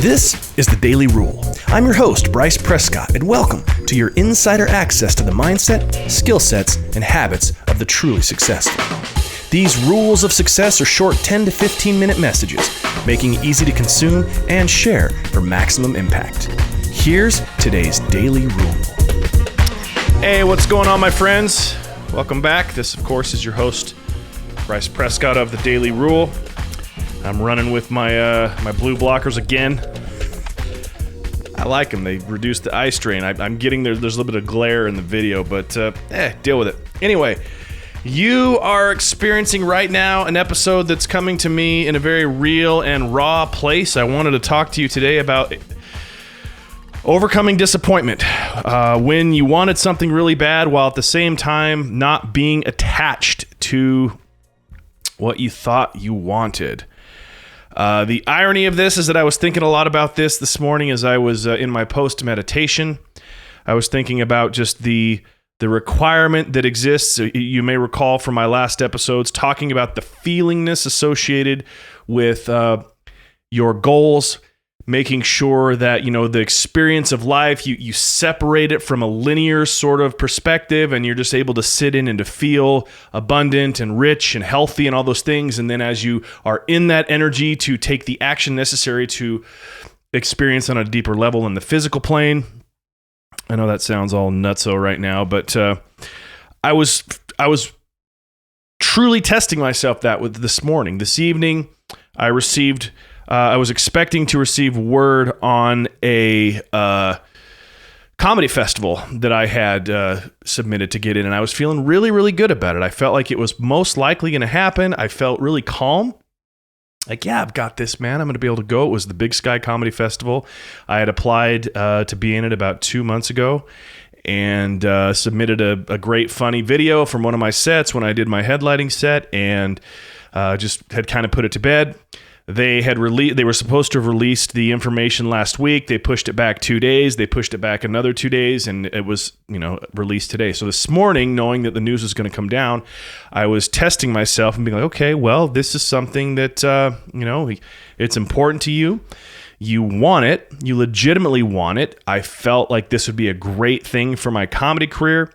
This is The Daily Rule. I'm your host, Bryce Prescott, and welcome to your insider access to the mindset, skill sets, and habits of the truly successful. These rules of success are short 10 to 15 minute messages, making it easy to consume and share for maximum impact. Here's today's Daily Rule. Hey, what's going on, my friends? Welcome back. This, of course, is your host, Bryce Prescott of The Daily Rule. I'm running with my my blue blockers again. I like them. They reduce the eye strain. I'm getting there's a little bit of glare in the video, but deal with it. Anyway, you are experiencing right now an episode that's coming to me in a very real and raw place. I wanted to talk to you today about overcoming disappointment. When you wanted something really bad while at the same time not being attached to what you thought you wanted. The irony of this is that I was thinking a lot about this morning as I was in my post meditation. I was thinking about just the requirement that exists. You may recall from my last episodes talking about the feelingness associated with your goals, making sure that, you know, the experience of life, you separate it from a linear sort of perspective, and you're just able to sit in and to feel abundant and rich and healthy and all those things. And then as you are in that energy to take the action necessary to experience on a deeper level in the physical plane. I know that sounds all nutso right now, but I was truly testing myself that with this morning. This evening, I was expecting to receive word on a comedy festival that I had submitted to get in, and I was feeling really, really good about it. I felt like it was most likely going to happen. I felt really calm. Like, yeah, I've got this, man. I'm going to be able to go. It was the Big Sky Comedy Festival. I had applied to be in it about 2 months ago and submitted a great, funny video from one of my sets when I did my headlighting set, and just had kind of put it to bed. They were supposed to have released the information last week. They pushed it back 2 days. They pushed it back another 2 days, and it was, released today. So this morning, knowing that the news was going to come down, I was testing myself and being like, okay, well, this is something that, it's important to you. You want it. You legitimately want it. I felt like this would be a great thing for my comedy career.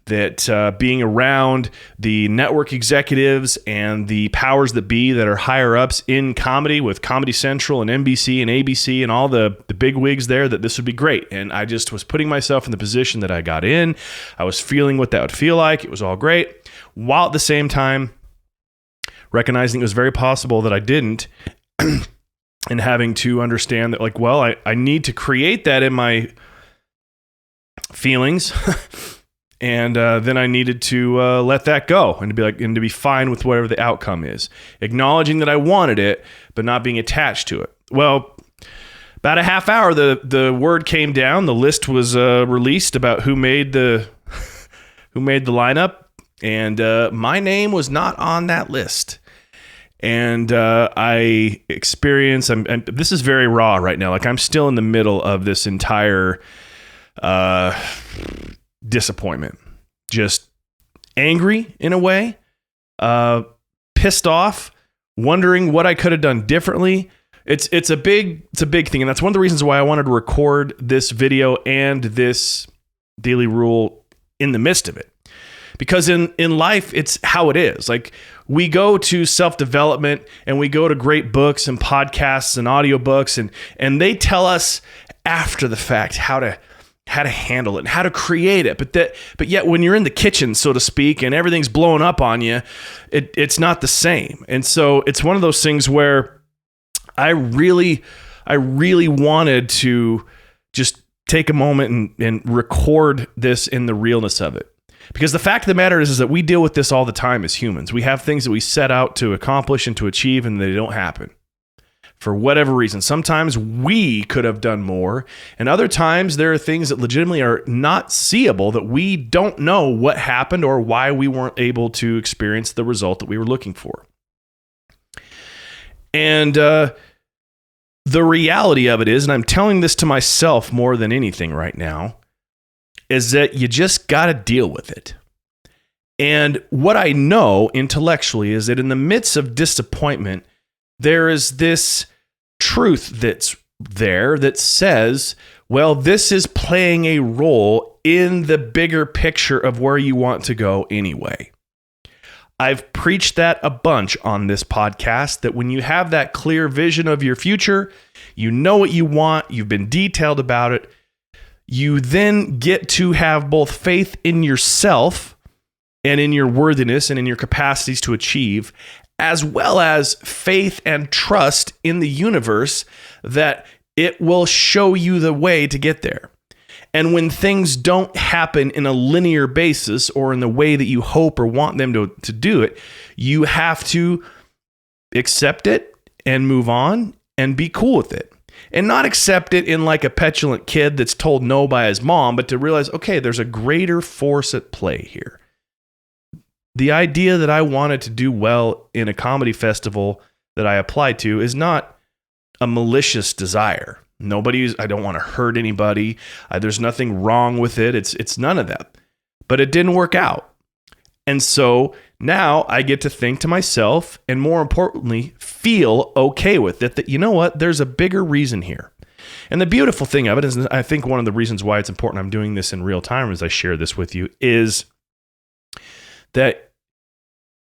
That being around the network executives and the powers that be that are higher ups in comedy with Comedy Central and NBC and ABC and all the big wigs there, that this would be great. And I just was putting myself in the position that I got in. I was feeling what that would feel like. It was all great. While at the same time, recognizing it was very possible that I didn't and having to understand that, like, well, I need to create that in my feelings. And then I needed to let that go and to be fine with whatever the outcome is, acknowledging that I wanted it, but not being attached to it. Well, about a half hour, the word came down. The list was released about who made the lineup, and my name was not on that list. And I experienced. And this is very raw right now. Like, I'm still in the middle of this entire disappointment, just angry in a way, pissed off, wondering what I could have done differently. It's a big thing, and that's one of the reasons why I wanted to record this video and this Daily Rule in the midst of it. Because in life, it's how it is. Like, we go to self-development and we go to great books and podcasts and audiobooks, and they tell us after the fact how to handle it, how to create it. But yet when you're in the kitchen, so to speak, and everything's blowing up on you, it's not the same. And so it's one of those things where I really wanted to just take a moment and record this in the realness of it. Because the fact of the matter is that we deal with this all the time as humans. We have things that we set out to accomplish and to achieve, and they don't happen. For whatever reason. Sometimes we could have done more, and other times there are things that legitimately are not seeable, that we don't know what happened or why we weren't able to experience the result that we were looking for. And the reality of it is, and I'm telling this to myself more than anything right now, is that you just got to deal with it. And what I know intellectually is that in the midst of disappointment, there is this truth that's there that says, well, this is playing a role in the bigger picture of where you want to go anyway. I've preached that a bunch on this podcast, that when you have that clear vision of your future, you know what you want, you've been detailed about it, you then get to have both faith in yourself and in your worthiness and in your capacities to achieve, as well as faith and trust in the universe that it will show you the way to get there. And when things don't happen in a linear basis or in the way that you hope or want them to do it, you have to accept it and move on and be cool with it. And not accept it in like a petulant kid that's told no by his mom, but to realize, okay, there's a greater force at play here. The idea that I wanted to do well in a comedy festival that I applied to is not a malicious desire. I don't want to hurt anybody. There's nothing wrong with it. It's none of that. But it didn't work out. And so now I get to think to myself, and more importantly, feel okay with it, that, you know what, there's a bigger reason here. And the beautiful thing of it is, I think one of the reasons why it's important I'm doing this in real time as I share this with you, is that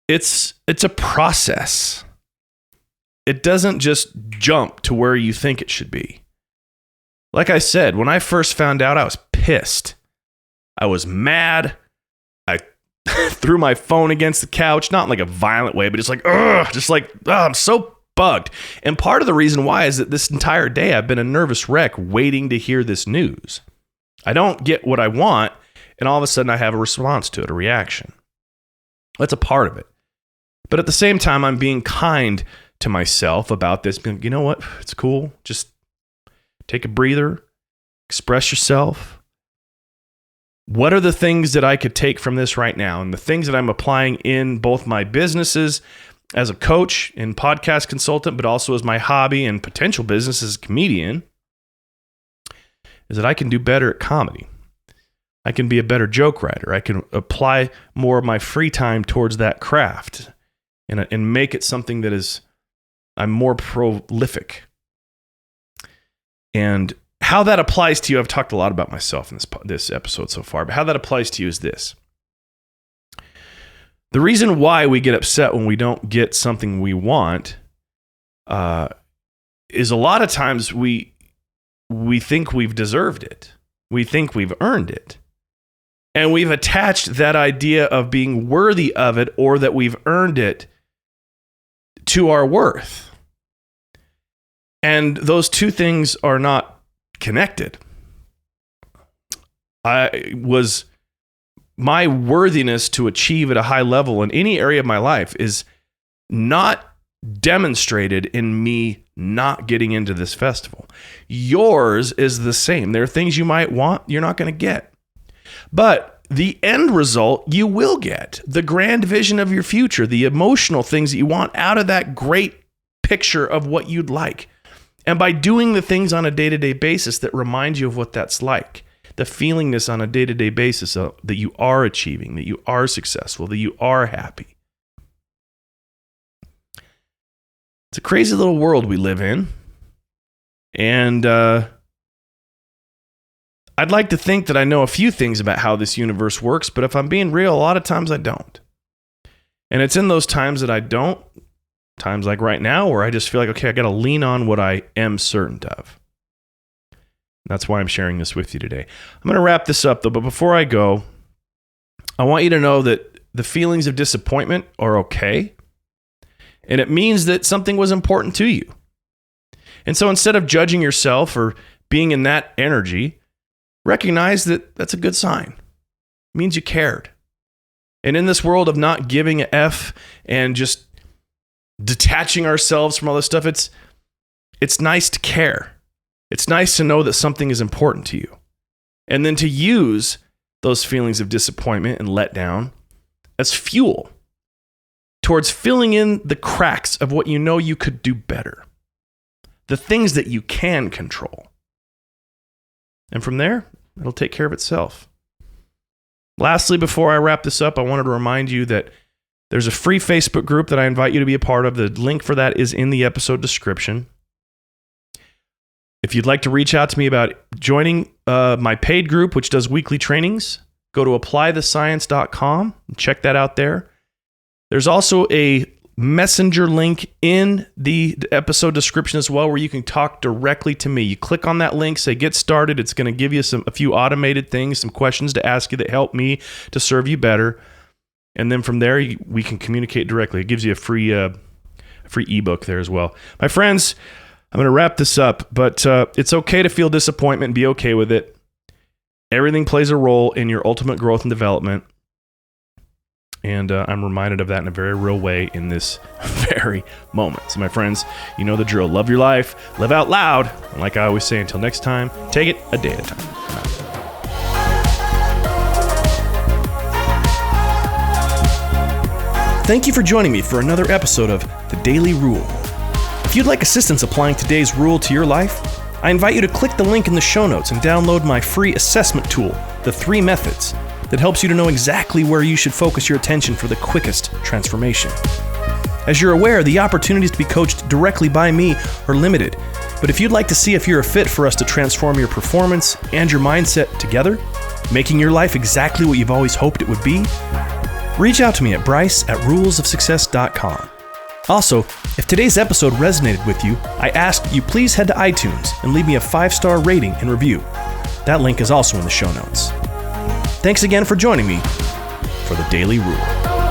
it's a process. It doesn't just jump to where you think it should be. Like I said, when I first found out, I was pissed. I was mad. I threw my phone against the couch, not in like a violent way, but just like, I'm so bugged. And part of the reason why is that this entire day I've been a nervous wreck waiting to hear this news. I don't get what I want, and all of a sudden I have a response to it, a reaction. That's a part of it. But at the same time, I'm being kind to myself about this. You know what? It's cool. Just take a breather, express yourself. What are the things that I could take from this right now? And the things that I'm applying in both my businesses as a coach and podcast consultant, but also as my hobby and potential business as a comedian, is that I can do better at comedy. I can be a better joke writer. I can apply more of my free time towards that craft and make it something that I'm more prolific. And how that applies to you, I've talked a lot about myself in this episode so far, but how that applies to you is this. The reason why we get upset when we don't get something we want is a lot of times we think we've deserved it. We think we've earned it. And we've attached that idea of being worthy of it or that we've earned it to our worth. And those two things are not connected. My worthiness to achieve at a high level in any area of my life is not demonstrated in me not getting into this festival. Yours is the same. There are things you might want, you're not going to get. But the end result you will get. The grand vision of your future, the emotional things that you want out of that great picture of what you'd like. And by doing the things on a day-to-day basis that remind you of what that's like, the feelingness on a day-to-day basis that you are achieving, that you are successful, that you are happy. It's a crazy little world we live in. And I'd like to think that I know a few things about how this universe works, but if I'm being real, a lot of times I don't. And it's in those times that I don't, times like right now, where I just feel like, okay, I got to lean on what I am certain of. That's why I'm sharing this with you today. I'm going to wrap this up, though, but before I go, I want you to know that the feelings of disappointment are okay, and it means that something was important to you. And so instead of judging yourself or being in that energy, recognize that that's a good sign. It means you cared. And in this world of not giving a F and just detaching ourselves from all this stuff, it's nice to care. It's nice to know that something is important to you. And then to use those feelings of disappointment and letdown as fuel towards filling in the cracks of what you know you could do better. The things that you can control. And from there, it'll take care of itself. Lastly, before I wrap this up, I wanted to remind you that There's a free Facebook group that I invite you to be a part of. The link for that is in the episode description. If you'd like to reach out to me about joining my paid group, which does weekly trainings, go to applythescience.com and check that out there. There's also a messenger link in the episode description as well, where you can talk directly to me. You click on that link, say get started. It's going to give you a few automated things, some questions to ask you that help me to serve you better. And then from there, we can communicate directly. It gives you a free ebook there as well. My friends, I'm going to wrap this up, but it's okay to feel disappointment and be okay with it. Everything plays a role in your ultimate growth and development. And I'm reminded of that in a very real way in this very moment. So my friends, you know the drill. Love your life, live out loud. And like I always say, until next time, take it a day at a time. Thank you for joining me for another episode of The Daily Rule. If you'd like assistance applying today's rule to your life, I invite you to click the link in the show notes and download my free assessment tool, The 3 Methods, that helps you to know exactly where you should focus your attention for the quickest transformation. As you're aware, the opportunities to be coached directly by me are limited, but if you'd like to see if you're a fit for us to transform your performance and your mindset together, making your life exactly what you've always hoped it would be, reach out to me at bryce@rulesofsuccess.com. Also, if today's episode resonated with you, I ask that you please head to iTunes and leave me a 5-star rating and review. That link is also in the show notes. Thanks again for joining me for The Daily Rule.